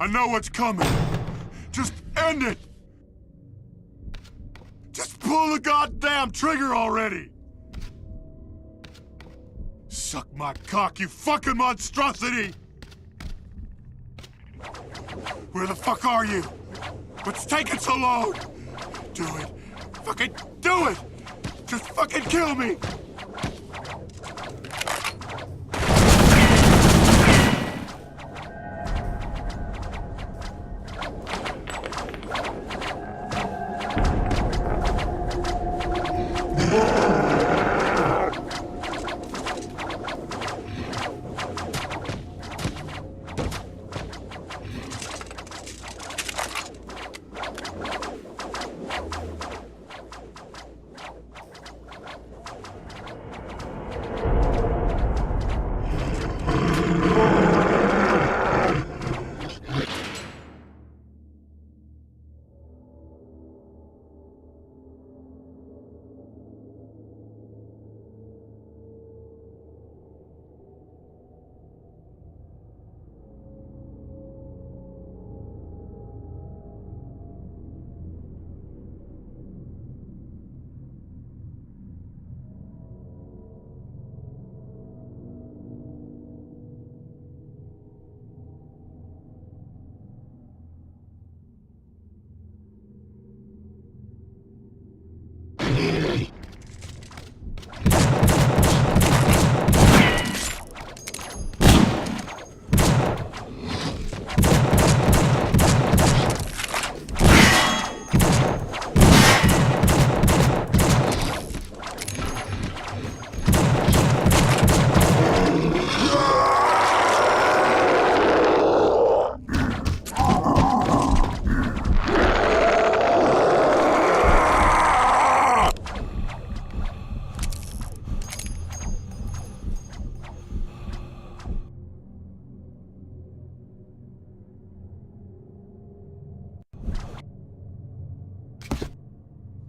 I know what's coming. Just end it! Just pull the goddamn trigger already! Suck my cock, you fucking monstrosity! Where the fuck are you? What's taking so long? Do it. Fucking do it! Just fucking kill me!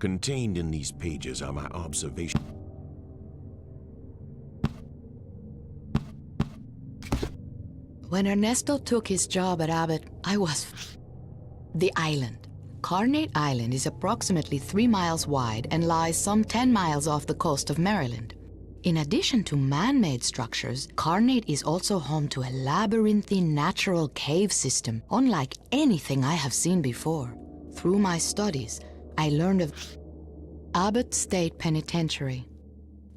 Contained in these pages are my observations. When Ernesto took his job at Abbott, I was... The island. Carnate Island is approximately 3 miles wide and lies some 10 miles off the coast of Maryland. In addition to man-made structures, Carnate is also home to a labyrinthine natural cave system, unlike anything I have seen before. Through my studies, I learned of Abbott State Penitentiary.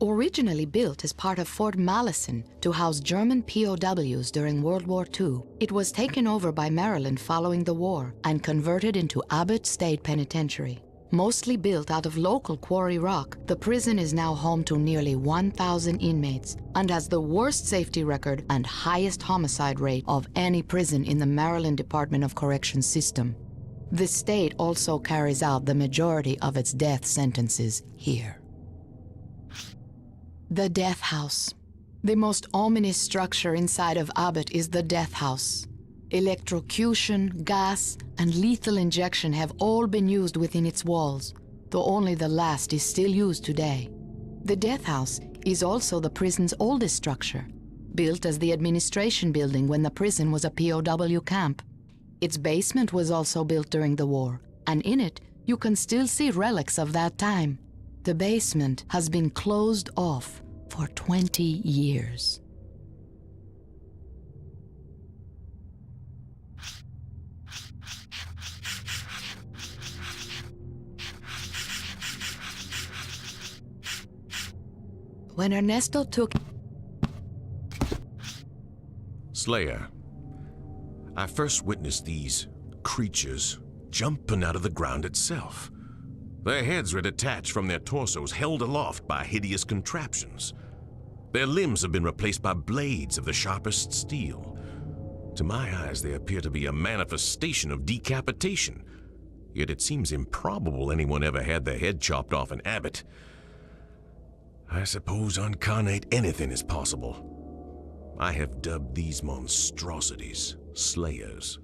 Originally built as part of Fort Malison to house German POWs during World War II, it was taken over by Maryland following the war and converted into Abbott State Penitentiary. Mostly built out of local quarry rock, the prison is now home to nearly 1,000 inmates and has the worst safety record and highest homicide rate of any prison in the Maryland Department of Corrections system. The state also carries out the majority of its death sentences here. The Death House. The most ominous structure inside of Abbott is the Death House. Electrocution, gas, and lethal injection have all been used within its walls, though only the last is still used today. The Death House is also the prison's oldest structure, built as the administration building when the prison was a POW camp. Its basement was also built during the war, and in it, you can still see relics of that time. The basement has been closed off for 20 years. When Ernesto took... Slayer, I first witnessed these creatures jumping out of the ground itself. Their heads were detached from their torsos, held aloft by hideous contraptions. Their limbs have been replaced by blades of the sharpest steel. To my eyes, they appear to be a manifestation of decapitation. Yet it seems improbable anyone ever had their head chopped off in Abbott. I suppose on Carnate anything is possible. I have dubbed these monstrosities Slayers.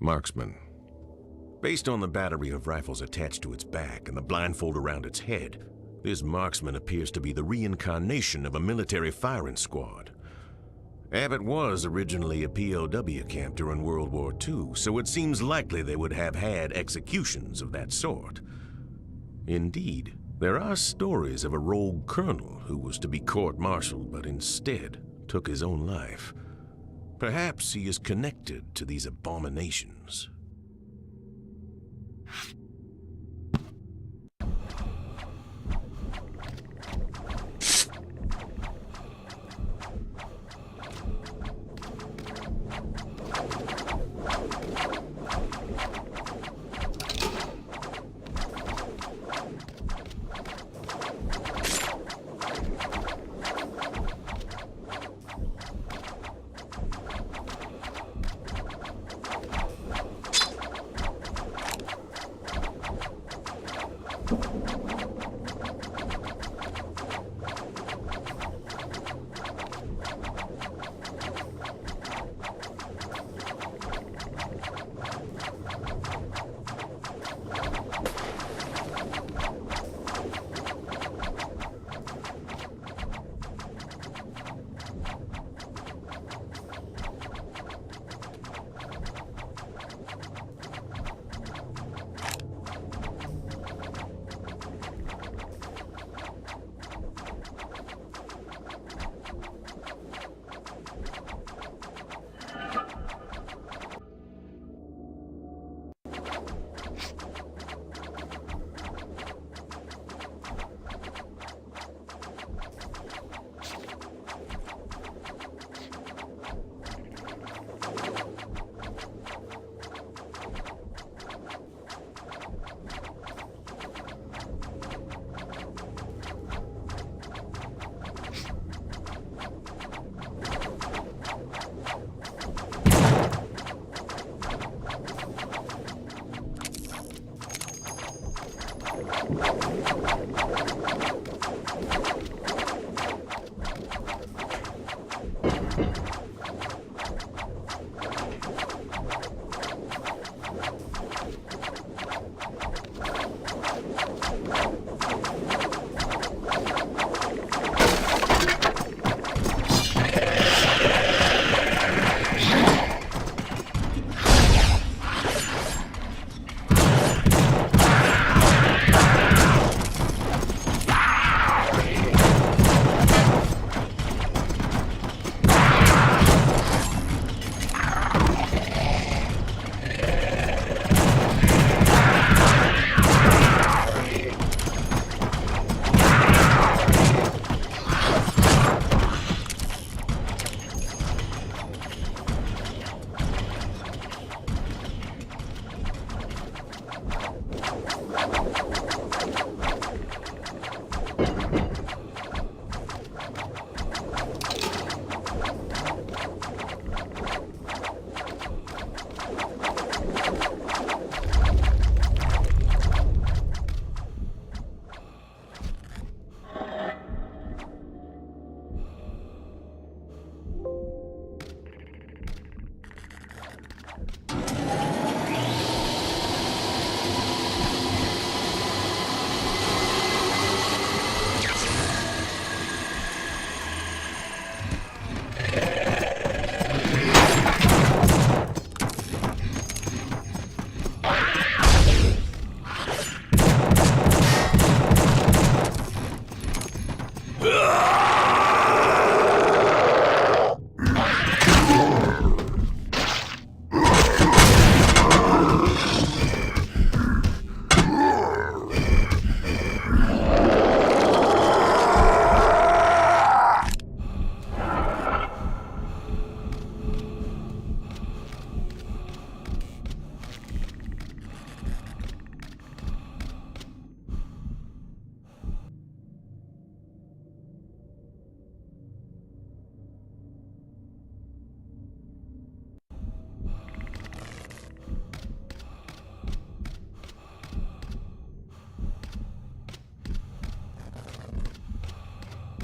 Marksman. Based on the battery of rifles attached to its back and the blindfold around its head, this marksman appears to be the reincarnation of a military firing squad. Abbott was originally a POW camp during World War II, so it seems likely they would have had executions of that sort. Indeed, there are stories of a rogue colonel who was to be court-martialed but instead took his own life. Perhaps he is connected to these abominations.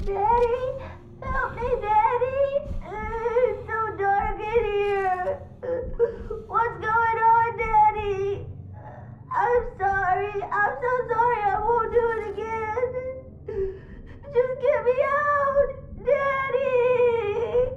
Daddy? Help me, Daddy! It's so dark in here. What's going on, Daddy? I'm sorry. I'm so sorry. I won't do it again. Just get me out, Daddy!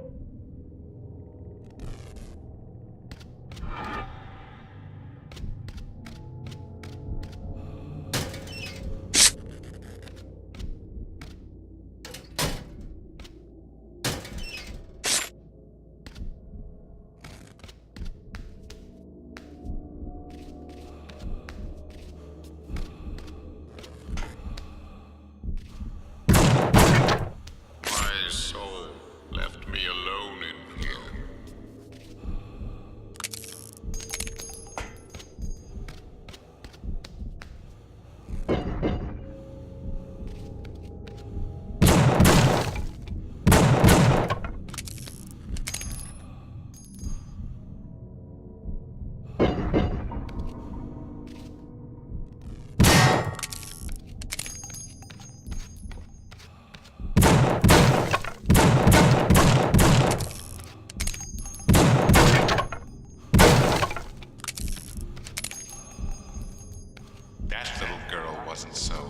wasn't so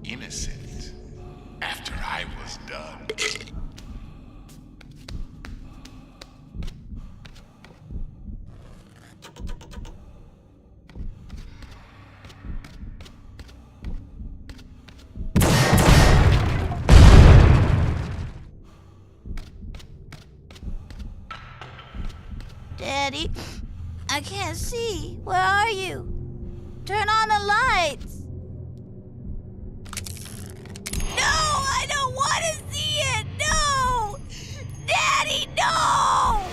innocent after I was done. Daddy, I can't see. Where are you? Turn on the lights. No, I don't want to see it. No! Daddy, no!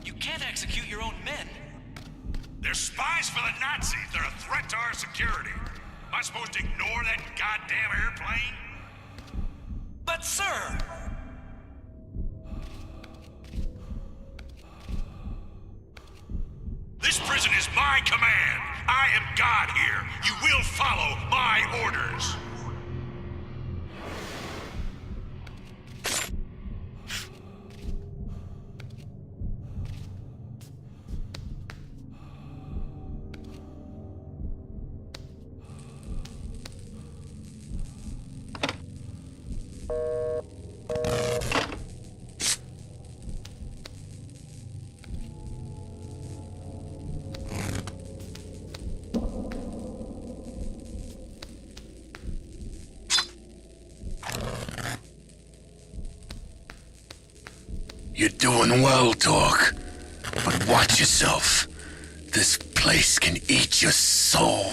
You can't execute your own men. They're spies for the Nazis. They're a threat to our security. Am I supposed to ignore that goddamn airplane? But sir! This prison is my command. I am God here. You will follow my orders. You're doing well, Dork. But watch yourself. This place can eat your soul.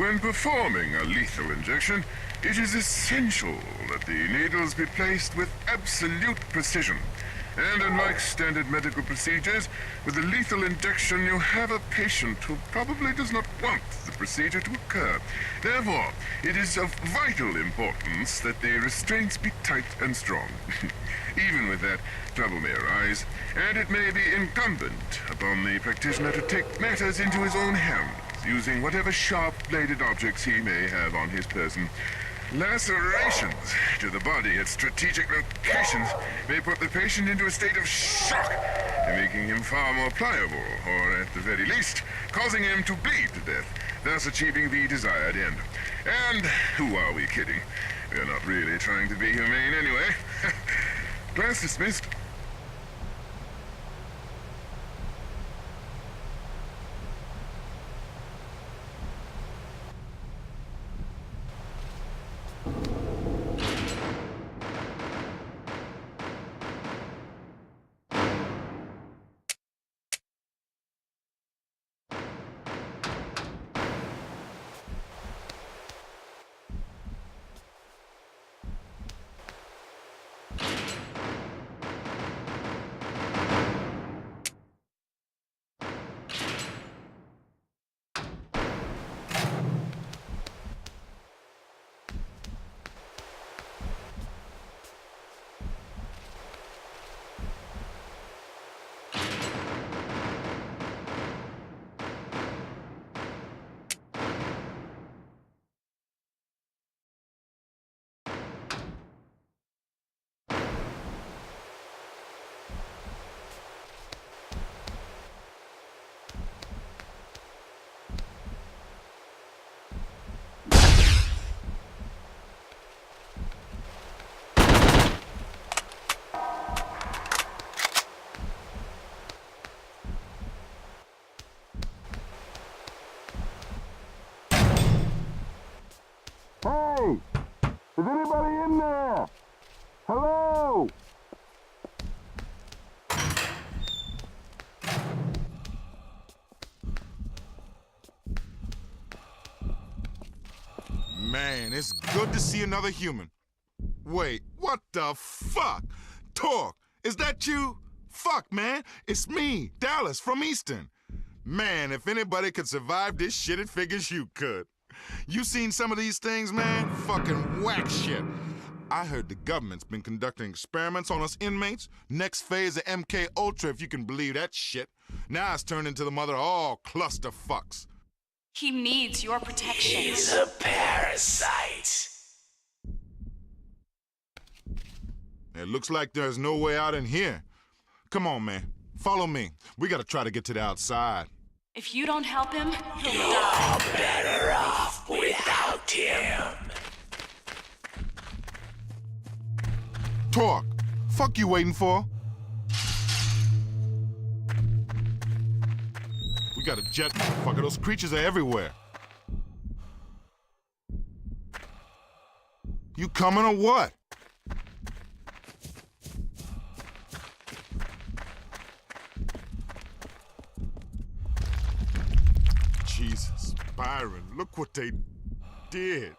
When performing a lethal injection, it is essential that the needles be placed with absolute precision. And unlike standard medical procedures, with a lethal injection you have a patient who probably does not want the procedure to occur. Therefore, it is of vital importance that the restraints be tight and strong. Even with that, trouble may arise, and it may be incumbent upon the practitioner to take matters into his own hands, using whatever sharp-bladed objects he may have on his person. Lacerations to the body at strategic locations may put the patient into a state of shock, making him far more pliable, or at the very least, causing him to bleed to death, thus achieving the desired end. And who are we kidding? We're not really trying to be humane anyway. Class dismissed. Hey! Is anybody in there? Hello? Man, it's good to see another human. Wait, what the fuck? Torque, is that you? Fuck, man, it's me, Dallas from Easton. Man, if anybody could survive this shit, it figures you could. You seen some of these things, man? Fucking whack shit. I heard the government's been conducting experiments on us inmates. Next phase of MK Ultra, if you can believe that shit. Now it's turned into the mother of all clusterfucks. He needs your protection. He's a parasite. It looks like there's no way out in here. Come on, man. Follow me. We gotta try to get to the outside. If you don't help him, he'll You're die. better off without him. Torque, fuck you waiting for? We got a jet, motherfucker. Those creatures are everywhere. You coming or what? Jesus, Byron, look what they did.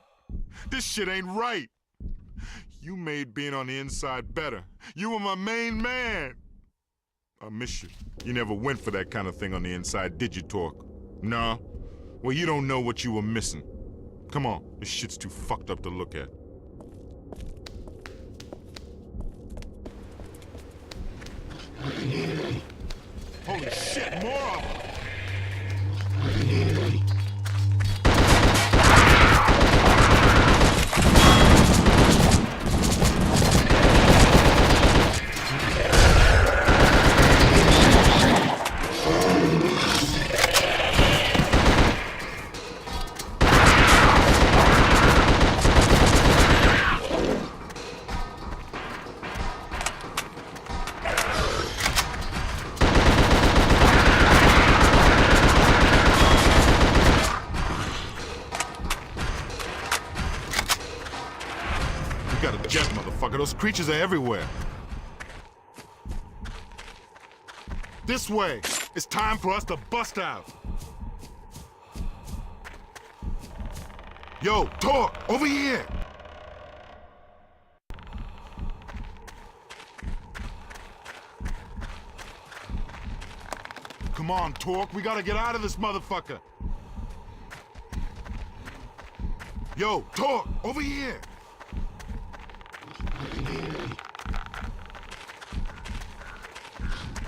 This shit ain't right. You made being on the inside better. You were my main man. I miss you. You never went for that kind of thing on the inside, did you, Torque? No? Well, you don't know what you were missing. Come on, this shit's too fucked up to look at. Holy shit, more of them! Got a jet, motherfucker. Those creatures are everywhere. This way. It's time for us to bust out. Yo, Torque, over here. Come on, Torque, we gotta get out of this motherfucker. Yo, Torque, over here.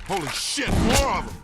Holy shit, more of them.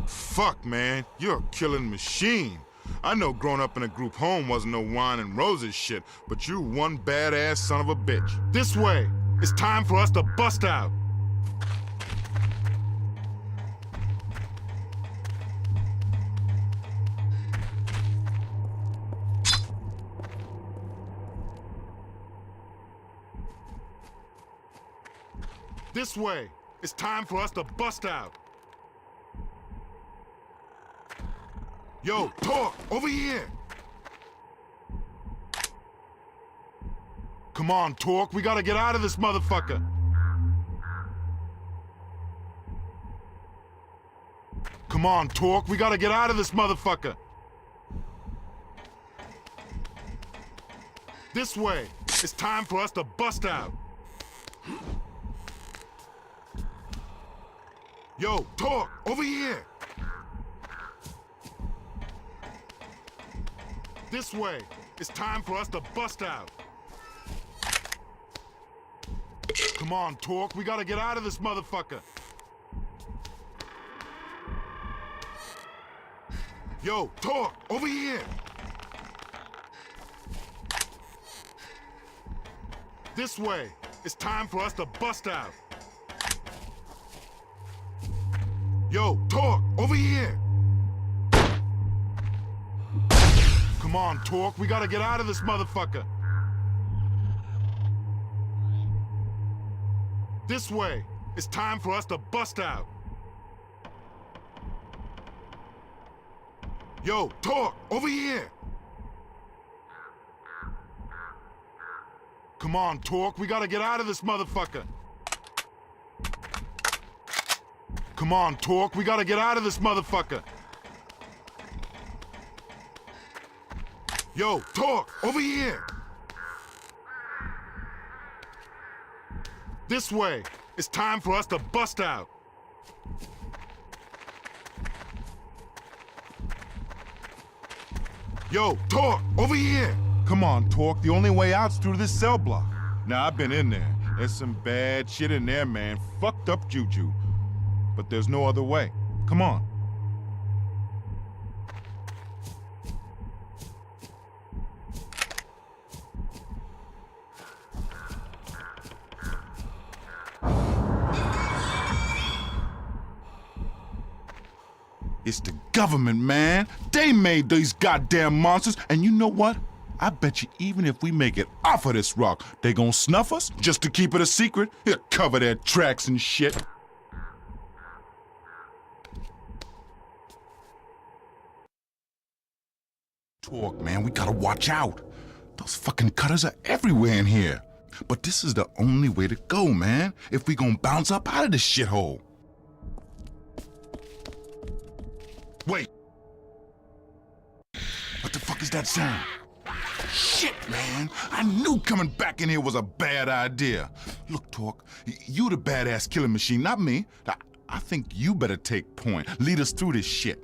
Fuck, man, you're a killing machine. I know growing up in a group home wasn't no wine and roses shit, but you one badass son of a bitch. This way. It's time for us to bust out. This way. It's time for us to bust out. Yo, Torque, over here! Come on, Torque, we gotta get out of this motherfucker! Come on, Torque, we gotta get out of this motherfucker! This way! It's time for us to bust out! Yo, Torque, over here! This way. It's time for us to bust out. Come on, Torque. We gotta get out of this motherfucker. Yo, Torque, over here. This way. It's time for us to bust out. Yo, Torque, over here. Come on, Torque, we gotta get out of this motherfucker. This way. It's time for us to bust out. Yo, Torque, over here. Come on, Torque, we gotta get out of this motherfucker. Come on, Torque, we gotta get out of this motherfucker. Yo, Torque, over here! This way. It's time for us to bust out. Yo, Torque, over here! Come on, Torque, the only way out's through this cell block. Now, I've been in there. There's some bad shit in there, man. Fucked up juju. But there's no other way. Come on. It's the government, man. They made these goddamn monsters, and you know what? I bet you even if we make it off of this rock, they gonna snuff us just to keep it a secret. They'll cover their tracks and shit. Talk, man, we gotta watch out. Those fucking cutters are everywhere in here. But this is the only way to go, man, if we gonna bounce up out of this shithole. Wait. What the fuck is that sound? Shit, man. I knew coming back in here was a bad idea. Look, Torque, you the badass killing machine, not me. I think you better take point. Lead us through this shit.